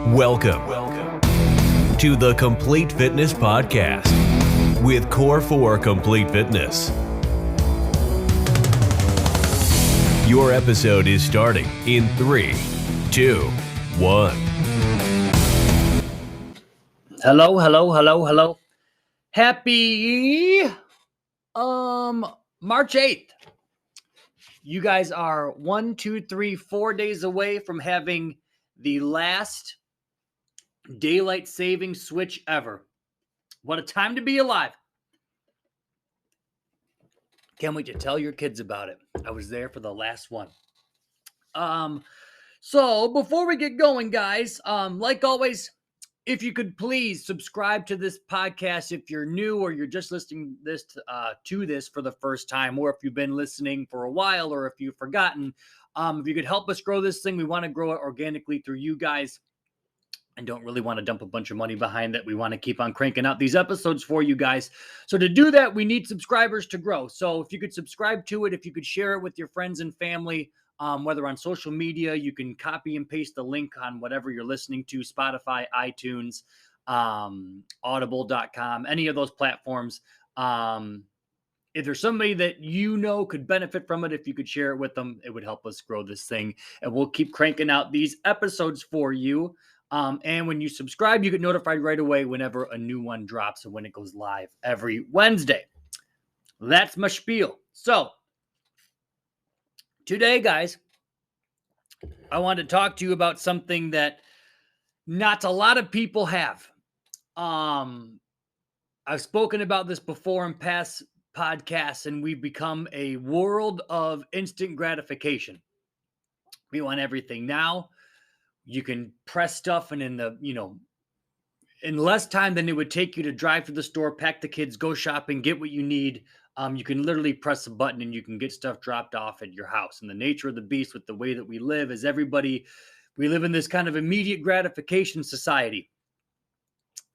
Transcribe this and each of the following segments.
Welcome to the Complete Fitness Podcast with Core for Complete Fitness. Your episode is starting in 3, 2, 1. Hello. Happy March 8th. You guys are 4 days away from having the last daylight saving switch ever. What a time to be alive. Can't wait to tell your kids about it. I was there for the last one. So before we get going, guys, like always, if you could please subscribe to this podcast if you're new or you're just listening to this for the first time, or if you've been listening for a while, or if you've forgotten. If you could help us grow this thing, we want to grow it organically through you guys and don't really want to dump a bunch of money behind it. We want to keep on cranking out these episodes for you guys. So to do that, we need subscribers to grow. So if you could subscribe to it, if you could share it with your friends and family, whether on social media, you can copy and paste the link on whatever you're listening to, Spotify, iTunes, audible.com, any of those platforms. If there's somebody that you know could benefit from it, if you could share it with them, it would help us grow this thing. And we'll keep cranking out these episodes for you. And when you subscribe, you get notified right away whenever a new one drops and when it goes live every Wednesday. That's my spiel. So today, guys, I want to talk to you about something that not a lot of people have. I've spoken about this before in past podcasts, and we've become a world of instant gratification. We want everything now. You can press stuff and in less time than it would take you to drive to the store, pack the kids, go shopping, get what you need. You can literally press a button and you can get stuff dropped off at your house. And the nature of the beast with the way that we live is we live in this kind of immediate gratification society.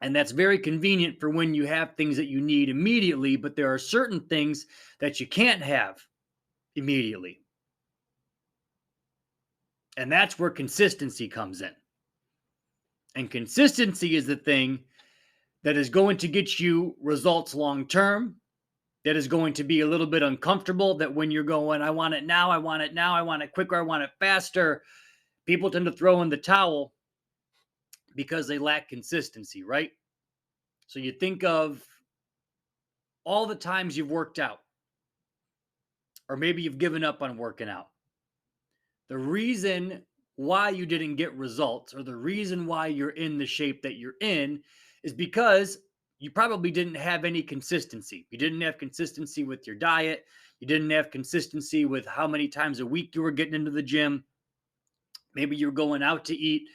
And that's very convenient for when you have things that you need immediately, but there are certain things that you can't have immediately. And that's where consistency comes in. And consistency is the thing that is going to get you results long term, that is going to be a little bit uncomfortable, that when you're going, I want it now, I want it quicker, I want it faster, people tend to throw in the towel because they lack consistency, right? So you think of all the times you've worked out, or maybe you've given up on working out. The reason why you didn't get results, or the reason why you're in the shape that you're in, is because you probably didn't have any consistency. You didn't have consistency with your diet. You didn't have consistency with how many times a week you were getting into the gym. Maybe you're going out to eat,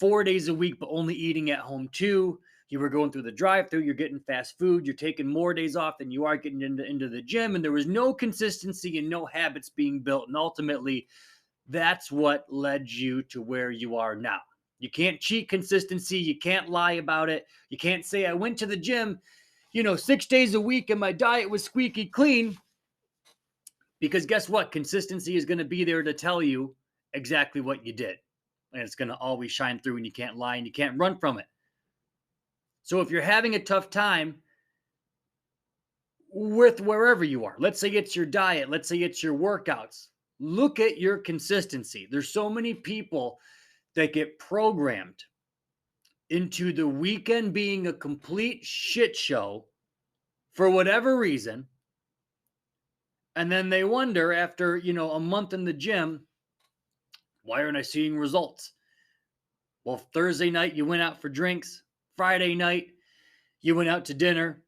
4 days a week, but only eating at home 2. You were going through the drive-thru, you're getting fast food, you're taking more days off than you are getting into the gym, and there was no consistency and no habits being built. And ultimately, that's what led you to where you are now. You can't cheat consistency. You can't lie about it. You can't say, I went to the gym, 6 days a week and my diet was squeaky clean. Because guess what? Consistency is going to be there to tell you exactly what you did. And it's going to always shine through, and you can't lie and you can't run from it. So if you're having a tough time with wherever you are, let's say it's your diet, let's say it's your workouts, look at your consistency. There's so many people that get programmed into the weekend being a complete shit show for whatever reason. And then they wonder after, a month in the gym, why aren't I seeing results? Well, Thursday night you went out for drinks. Friday night you went out to dinner.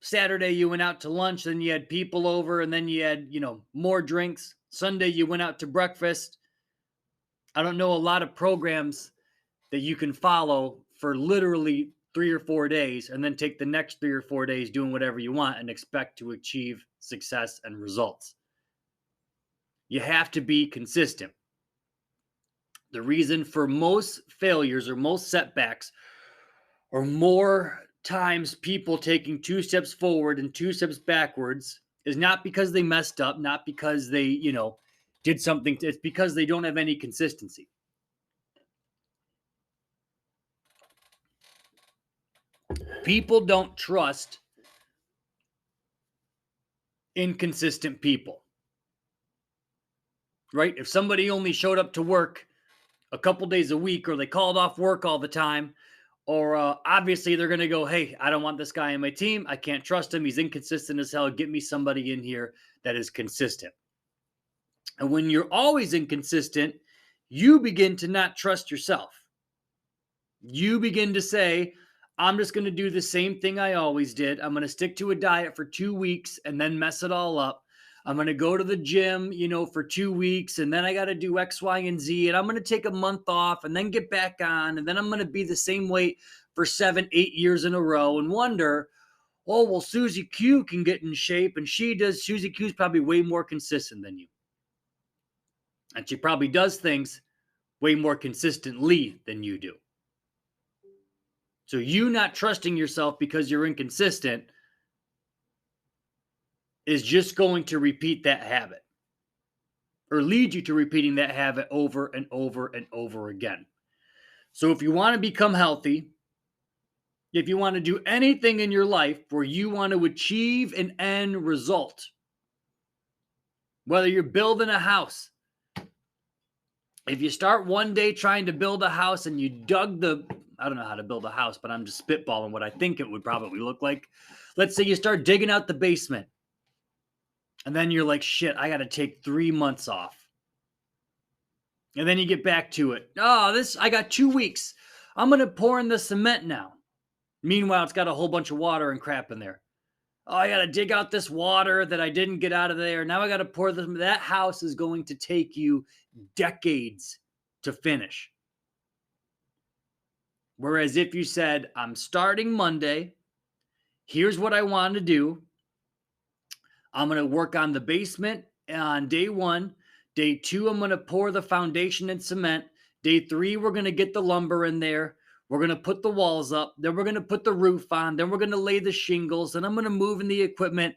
Saturday you went out to lunch. Then you had people over, and then you had, more drinks. Sunday you went out to breakfast. I don't know a lot of programs that you can follow for literally 3 or 4 days and then take the next 3 or 4 days doing whatever you want and expect to achieve success and results. You have to be consistent. The reason for most failures or most setbacks, or more times people taking 2 steps forward and 2 steps backwards, is not because they messed up, not because they, did something. It's because they don't have any consistency. People don't trust inconsistent people, right? If somebody only showed up to work a couple days a week, or they called off work all the time, or obviously they're going to go, hey, I don't want this guy on my team. I can't trust him. He's inconsistent as hell. Get me somebody in here that is consistent. And when you're always inconsistent, you begin to not trust yourself. You begin to say, I'm just going to do the same thing I always did. I'm going to stick to a diet for 2 weeks and then mess it all up. I'm going to go to the gym, for 2 weeks, and then I got to do X, Y, and Z, and I'm going to take a month off and then get back on, and then I'm going to be the same weight for 7, 8 years in a row and wonder, oh, well, Susie Q can get in shape, and Susie Q's probably way more consistent than you. And she probably does things way more consistently than you do. So you not trusting yourself because you're inconsistent is just going to repeat that habit, or lead you to repeating that habit over and over and over again. So if you want to become healthy, if you want to do anything in your life where you want to achieve an end result, whether you're building a house, if you start one day trying to build a house and you I don't know how to build a house, but I'm just spitballing what I think it would probably look like. Let's say you start digging out the basement, and then you're like, shit, I got to take 3 months off. And then you get back to it. I got 2 weeks. I'm going to pour in the cement now. Meanwhile, it's got a whole bunch of water and crap in there. Oh, I got to dig out this water that I didn't get out of there. Now I got to pour this. That house is going to take you decades to finish. Whereas if you said, I'm starting Monday, here's what I want to do. I'm going to work on the basement on day 1. Day 2, I'm going to pour the foundation and cement. Day 3, we're going to get the lumber in there. We're going to put the walls up. Then we're going to put the roof on. Then we're going to lay the shingles. And I'm going to move in the equipment.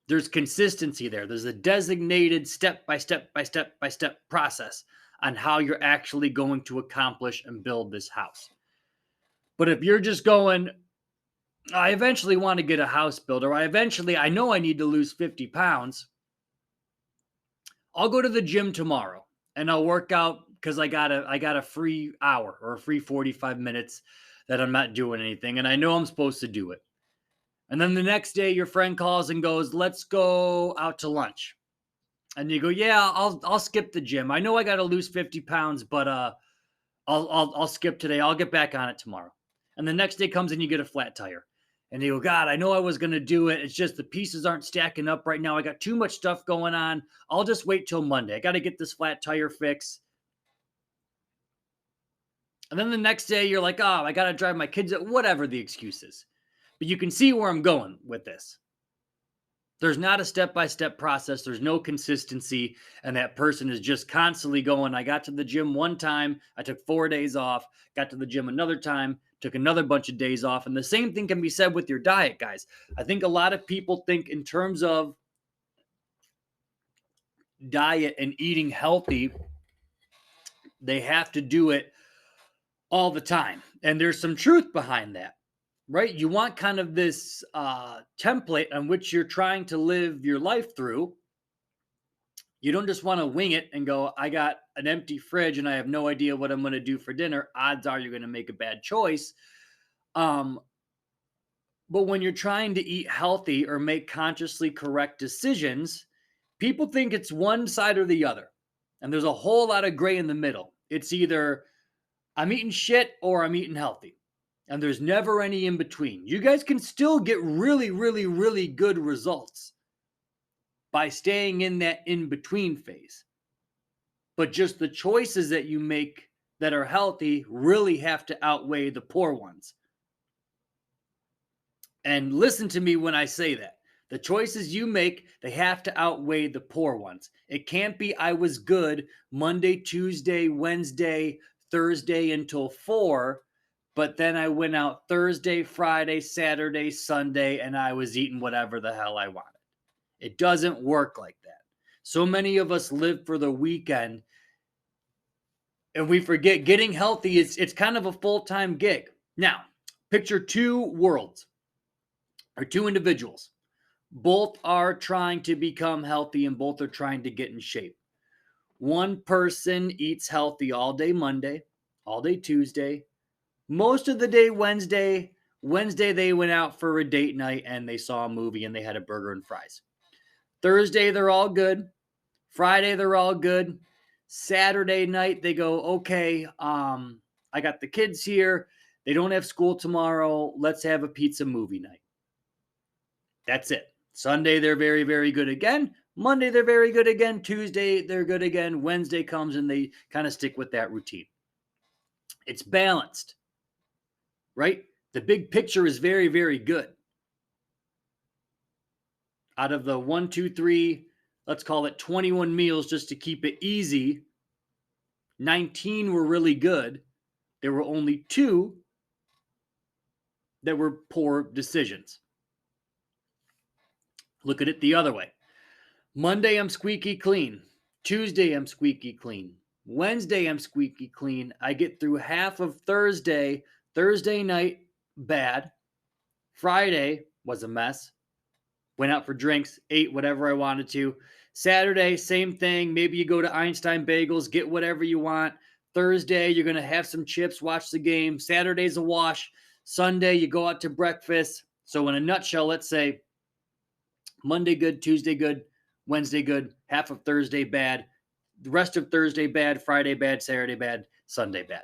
There's consistency there. There's a designated step-by-step process on how you're actually going to accomplish and build this house. But if you're just going, I eventually want to get a house built, or I know I need to lose 50 pounds. I'll go to the gym tomorrow and I'll work out because I got a free hour or a free 45 minutes that I'm not doing anything. And I know I'm supposed to do it. And then the next day your friend calls and goes, let's go out to lunch. And you go, yeah, I'll skip the gym. I know I got to lose 50 pounds, but I'll skip today. I'll get back on it tomorrow. And the next day comes and you get a flat tire. And you go, God, I know I was going to do it. It's just the pieces aren't stacking up right now. I got too much stuff going on. I'll just wait till Monday. I got to get this flat tire fixed. And then the next day you're like, oh, I got to drive my kids, whatever the excuse is. But you can see where I'm going with this. There's not a step-by-step process. There's no consistency. And that person is just constantly going, I got to the gym one time. I took 4 days off. Got to the gym another time. Took another bunch of days off. And the same thing can be said with your diet, guys. I think a lot of people think in terms of diet and eating healthy, they have to do it all the time. And there's some truth behind that. Right? You want kind of this template on which you're trying to live your life through. You don't just want to wing it and go, I got an empty fridge and I have no idea what I'm going to do for dinner. Odds are you're going to make a bad choice. But when you're trying to eat healthy or make consciously correct decisions, people think it's one side or the other. And there's a whole lot of gray in the middle. It's either I'm eating shit or I'm eating healthy. And there's never any in between. You guys can still get really, really, really good results by staying in that in-between phase. But just the choices that you make that are healthy really have to outweigh the poor ones. And listen to me when I say that. The choices you make, they have to outweigh the poor ones. It can't be I was good Monday, Tuesday, Wednesday, Thursday until 4. But then I went out Thursday, Friday, Saturday, Sunday, and I was eating whatever the hell I wanted. It doesn't work like that. So many of us live for the weekend, and we forget getting healthy it's kind of a full-time gig. Now, Picture two worlds or two individuals. Both are trying to become healthy and both are trying to get in shape. One person eats healthy all day Monday, all day Tuesday, most of the day Wednesday. Wednesday, they went out for a date night and they saw a movie and they had a burger and fries. Thursday, they're all good. Friday, they're all good. Saturday night, they go, okay, I got the kids here. They don't have school tomorrow. Let's have a pizza movie night. That's it. Sunday, they're very, very good again. Monday, they're very good again. Tuesday, they're good again. Wednesday comes and they kind of stick with that routine. It's balanced, right? The big picture is very, very good. Out of the 1, 2, 3, let's call it 21 meals just to keep it easy, 19 were really good. There were only 2 that were poor decisions. Look at it the other way. Monday, I'm squeaky clean. Tuesday, I'm squeaky clean. Wednesday, I'm squeaky clean. I get through half of Thursday. Thursday night, bad. Friday was a mess. Went out for drinks, ate whatever I wanted to. Saturday, same thing. Maybe you go to Einstein Bagels, get whatever you want. Thursday, you're going to have some chips, watch the game. Saturday's a wash. Sunday, you go out to breakfast. So in a nutshell, let's say Monday good, Tuesday good, Wednesday good, half of Thursday bad, the rest of Thursday bad, Friday bad, Saturday bad, Sunday bad.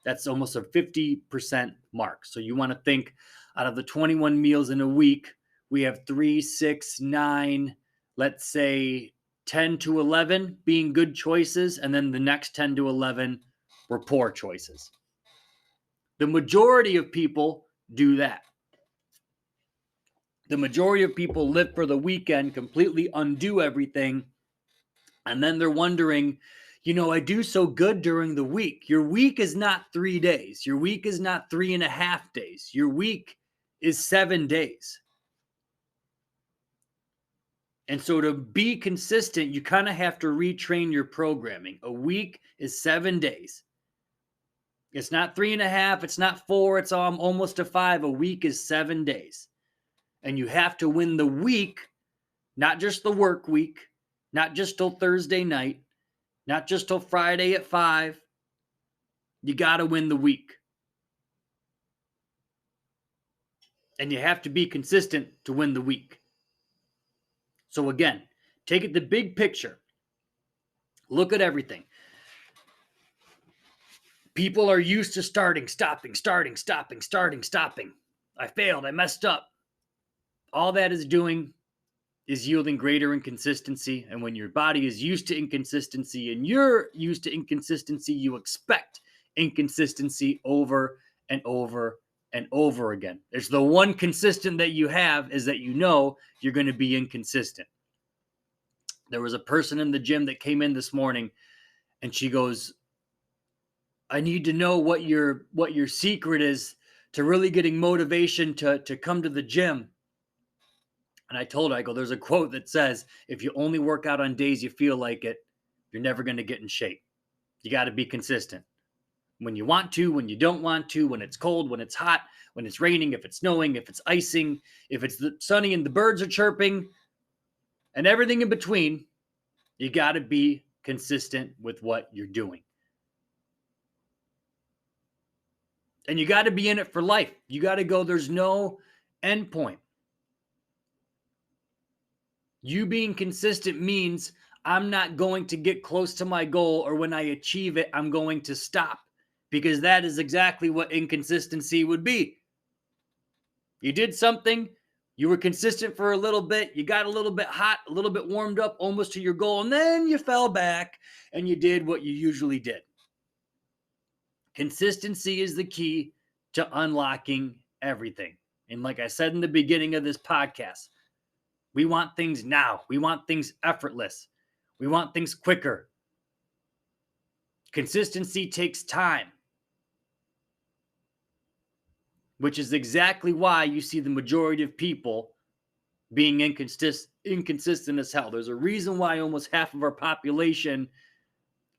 That's almost a 50% mark. So you want to think out of the 21 meals in a week, we have 3, 6, 9, let's say 10 to 11 being good choices, and then the next 10 to 11 were poor choices. The majority of people do that. The majority of people live for the weekend, completely undo everything, and then they're wondering, I do so good during the week. Your week is not 3 days. Your week is not 3.5 days. Your week is 7 days. And so to be consistent, you kind of have to retrain your programming. A week is 7 days. It's not 3.5. It's not 4. It's almost to 5. A week is 7 days. And you have to win the week, not just the work week, not just till Thursday night, not just till Friday at 5. You got to win the week. And you have to be consistent to win the week. So again, take it the big picture. Look at everything. People are used to stopping. I failed. I messed up. All that is doing is yielding greater inconsistency. And when your body is used to inconsistency and you're used to inconsistency, you expect inconsistency over and over and over again. It's the one consistent that you have is that you're going to be inconsistent. There was a person in the gym that came in this morning and she goes, I need to know what your secret is to really getting motivation to come to the gym. And I told her, I go, there's a quote that says, if you only work out on days you feel like it, you're never going to get in shape. You got to be consistent. When you want to, when you don't want to, when it's cold, when it's hot, when it's raining, if it's snowing, if it's icing, if it's sunny and the birds are chirping, and everything in between, you got to be consistent with what you're doing. And you got to be in it for life. You got to go, there's no end point. You being consistent means I'm not going to get close to my goal, or when I achieve it, I'm going to stop, because that is exactly what inconsistency would be. You did something, you were consistent for a little bit, you got a little bit hot, a little bit warmed up, almost to your goal, and then you fell back and you did what you usually did. Consistency is the key to unlocking everything. And like I said in the beginning of this podcast, we want things now. We want things effortless. We want things quicker. Consistency takes time, which is exactly why you see the majority of people being inconsistent as hell. There's a reason why almost half of our population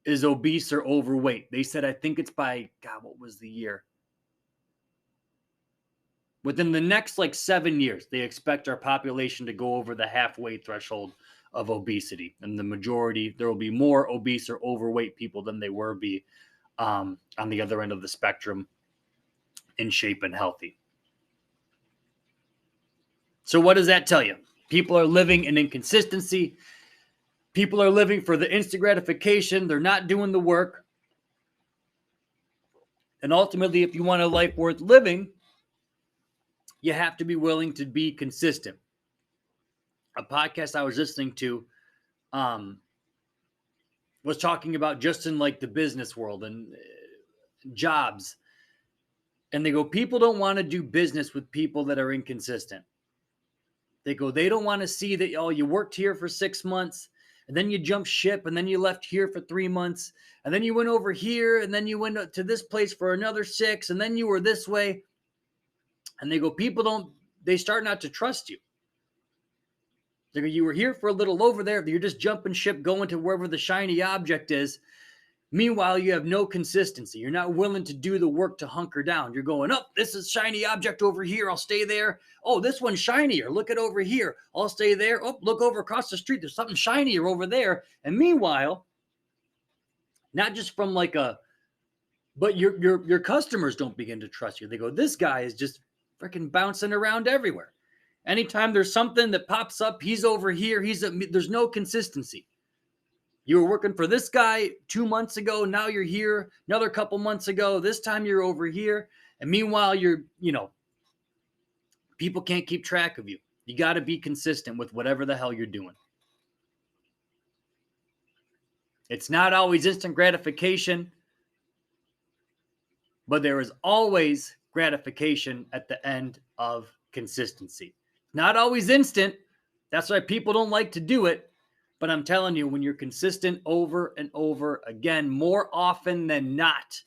is obese or overweight. They said, I think it's by, God, what was the year? Within the next like 7 years, they expect our population to go over the halfway threshold of obesity. And the majority, there will be more obese or overweight people than they were on the other end of the spectrum in shape and healthy. So what does that tell you? People are living in inconsistency. People are living for the instant gratification. They're not doing the work. And ultimately, if you want a life worth living, you have to be willing to be consistent. A podcast I was listening to was talking about just in like the business world and jobs. And they go, people don't want to do business with people that are inconsistent. They go, they don't want to see that, oh, you worked here for 6 months and then you jumped ship and then you left here for 3 months and then you went over here and then you went to this place for another 6 and then you were this way. And they go, they start not to trust you. They go, you were here for a little over there. You're just jumping ship, going to wherever the shiny object is. Meanwhile, you have no consistency. You're not willing to do the work to hunker down. You're going, oh, this is shiny object over here. I'll stay there. Oh, this one's shinier. Look at over here. I'll stay there. Oh, look over across the street. There's something shinier over there. And meanwhile, not just from but your customers don't begin to trust you. They go, this guy is just freaking bouncing around everywhere. Anytime there's something that pops up, he's over here. There's no consistency. You were working for this guy 2 months ago. Now you're here another couple months ago. This time you're over here. And meanwhile, people can't keep track of you. You got to be consistent with whatever the hell you're doing. It's not always instant gratification, but there is always gratification at the end of consistency. Not always instant. That's why people don't like to do it. But I'm telling you, when you're consistent over and over again, more often than not,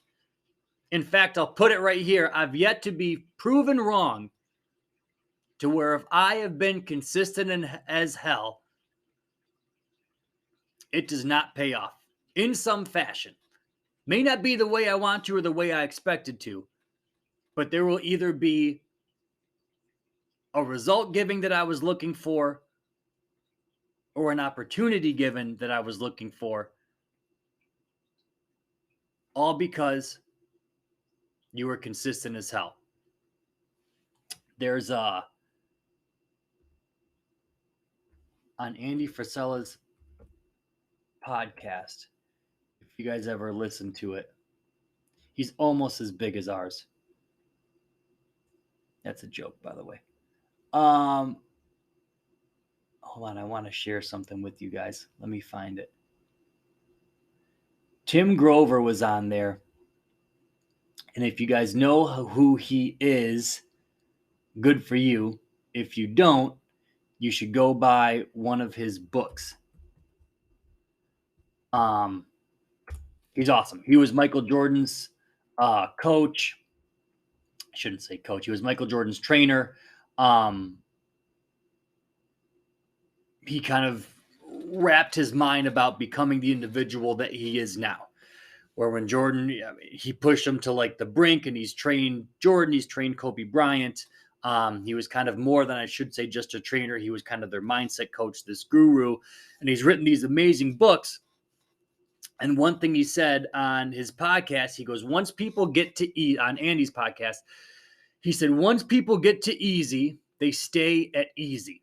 in fact, I'll put it right here, I've yet to be proven wrong to where if I have been consistent as hell, it does not pay off in some fashion. May not be the way I want to or the way I expected to, but there will either be a result giving that I was looking for or an opportunity given that I was looking for, all because you were consistent as hell. There's on Andy Frisella's podcast, if you guys ever listen to it, he's almost as big as ours. That's a joke, by the way. Hold on, I want to share something with you guys. Let me find it. Tim Grover was on there. And if you guys know who he is, good for you. If you don't, you should go buy one of his books. He's awesome. He was Michael Jordan's coach. I shouldn't say coach. He was Michael Jordan's trainer. He kind of wrapped his mind about becoming the individual that he is now. Where when Jordan, he pushed him to like the brink, and he's trained Jordan, he's trained Kobe Bryant. He was kind of more than, I should say, just a trainer. He was kind of their mindset coach, this guru. And he's written these amazing books. And one thing he said on his podcast, he goes, once people get to eat, on Andy's podcast, he said, once people get to easy, they stay at easy.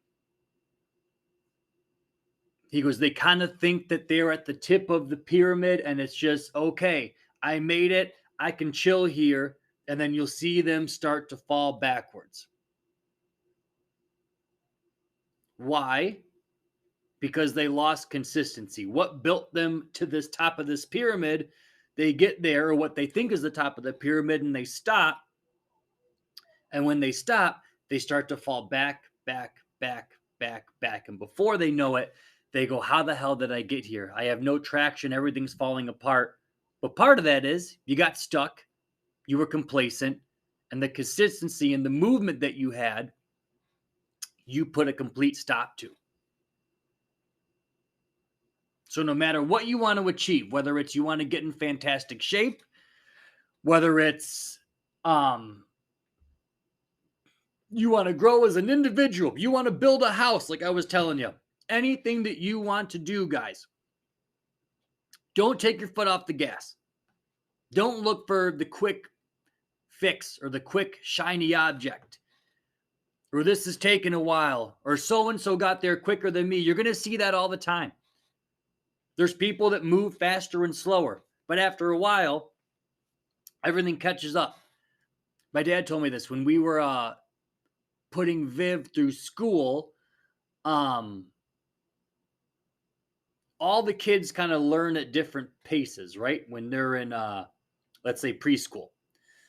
He goes, they kind of think that they're at the tip of the pyramid and it's just, okay, I made it. I can chill here. And then you'll see them start to fall backwards. Why? Because they lost consistency. What built them to this top of this pyramid? They get there, or what they think is the top of the pyramid, and they stop. And when they stop, they start to fall back. And before they know it, they go, how the hell did I get here? I have no traction. Everything's falling apart. But part of that is you got stuck. You were complacent. And the consistency and the movement that you had, you put a complete stop to. So no matter what you want to achieve, whether it's you want to get in fantastic shape, whether it's You want to grow as an individual. You want to build a house, like I was telling you. Anything that you want to do, guys, don't take your foot off the gas. Don't look for the quick fix or the quick shiny object, or this is taking a while, or so-and-so got there quicker than me. You're going to see that all the time. There's people that move faster and slower, but after a while, everything catches up. My dad told me this when we were putting Viv through school. All the kids kind of learn at different paces, right? When they're in, let's say, preschool.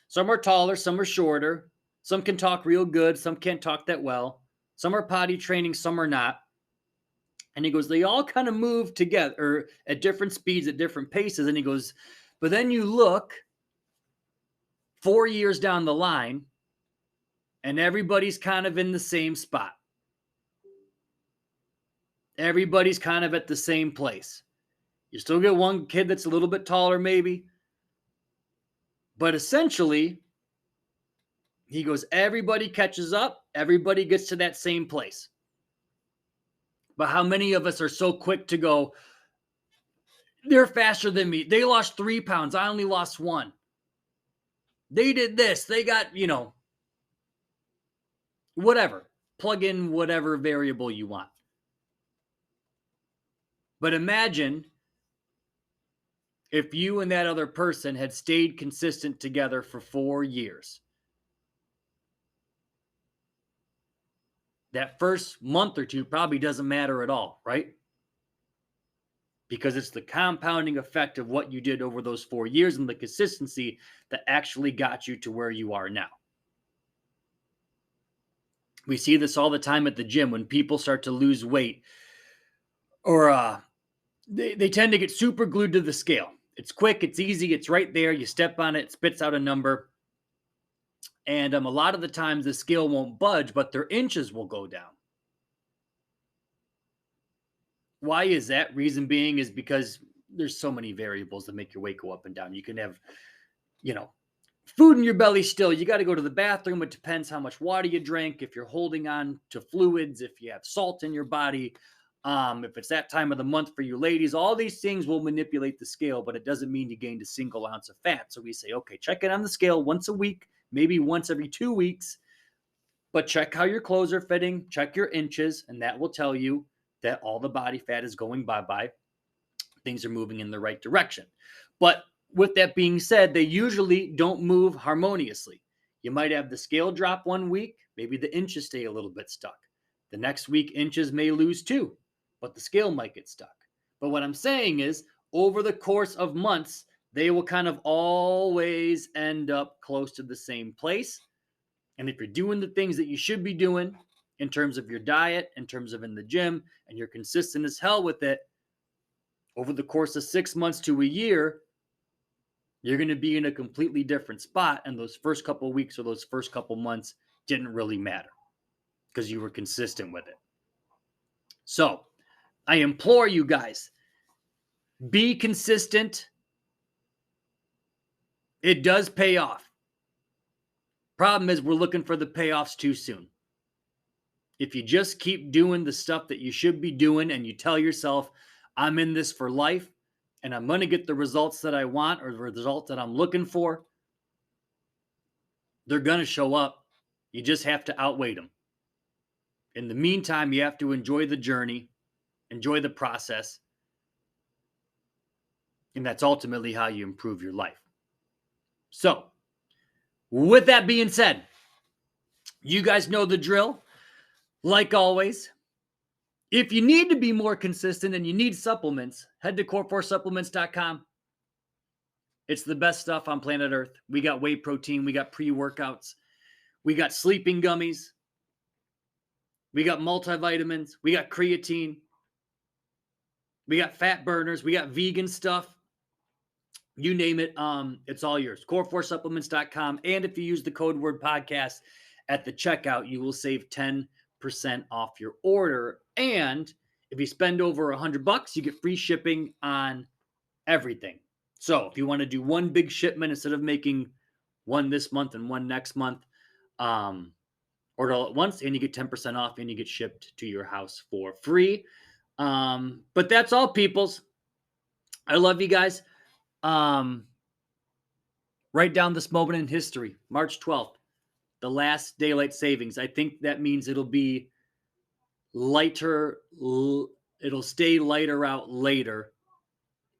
Some are taller, some are shorter. Some can talk real good, some can't talk that well. Some are potty training, some are not. And he goes, they all kind of move together or at different speeds, at different paces. And he goes, but then you look 4 years down the line and everybody's kind of in the same spot. Everybody's kind of at the same place. You still get one kid that's a little bit taller, maybe. But essentially, he goes, everybody catches up. Everybody gets to that same place. But how many of us are so quick to go, they're faster than me. They lost 3 pounds. I only lost 1. They did this. They got, whatever. Plug in whatever variable you want. But imagine if you and that other person had stayed consistent together for 4 years. That first month or two probably doesn't matter at all, right? Because it's the compounding effect of what you did over those 4 years and the consistency that actually got you to where you are now. We see this all the time at the gym when people start to lose weight, or they tend to get super glued to the scale. It's quick, it's easy, it's right there. You step on it, it spits out a number. And a lot of the times the scale won't budge, but their inches will go down. Why is that? Reason being is because there's so many variables that make your weight go up and down. You can have, food in your belly still. You got to go to the bathroom. It depends how much water you drink, if you're holding on to fluids, if you have salt in your body, if it's that time of the month for you ladies. All these things will manipulate the scale, but it doesn't mean you gained a single ounce of fat. So we say, okay, check it on the scale once a week, maybe once every 2 weeks, but check how your clothes are fitting, check your inches, and that will tell you that all the body fat is going bye-bye. Things are moving in the right direction. But with that being said, they usually don't move harmoniously. You might have the scale drop 1 week, maybe the inches stay a little bit stuck. The next week, inches may lose too, but the scale might get stuck. But what I'm saying is, over the course of months, they will kind of always end up close to the same place. And if you're doing the things that you should be doing in terms of your diet, in terms of in the gym, and you're consistent as hell with it, over the course of 6 months to a year, you're going to be in a completely different spot. And those first couple of weeks or those first couple months didn't really matter because you were consistent with it. So I implore you guys, be consistent. It does pay off. Problem is, we're looking for the payoffs too soon. If you just keep doing the stuff that you should be doing and you tell yourself, I'm in this for life and I'm going to get the results that I want or the result that I'm looking for, they're going to show up. You just have to outweigh them. In the meantime, you have to enjoy the journey, enjoy the process, and that's ultimately how you improve your life. So, with that being said, you guys know the drill. Like always, if you need to be more consistent and you need supplements, head to core4supplements.com. It's the best stuff on planet Earth. We got whey protein, we got pre-workouts, we got sleeping gummies, we got multivitamins, we got creatine, we got fat burners, we got vegan stuff. You name it, it's all yours. Core4supplements.com. And if you use the code word podcast at the checkout, you will save 10% off your order. And if you spend over $100, you get free shipping on everything. So if you want to do one big shipment instead of making one this month and one next month, Order all at once and you get 10% off and you get shipped to your house for free. But that's all, peoples. I love you guys. Write down this moment in history, March 12th, the last daylight savings. I think that means it'll be lighter. It'll stay lighter out later.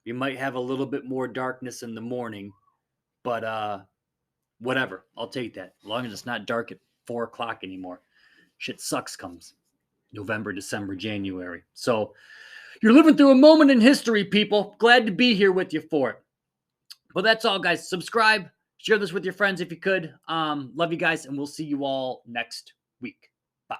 You might have a little bit more darkness in the morning, but whatever. I'll take that. As long as it's not dark at 4 o'clock anymore. Shit sucks comes November, December, January. So you're living through a moment in history, people. Glad to be here with you for it. But that's all, guys. Subscribe. Share this with your friends if you could. Love you guys, and we'll see you all next week. Bye.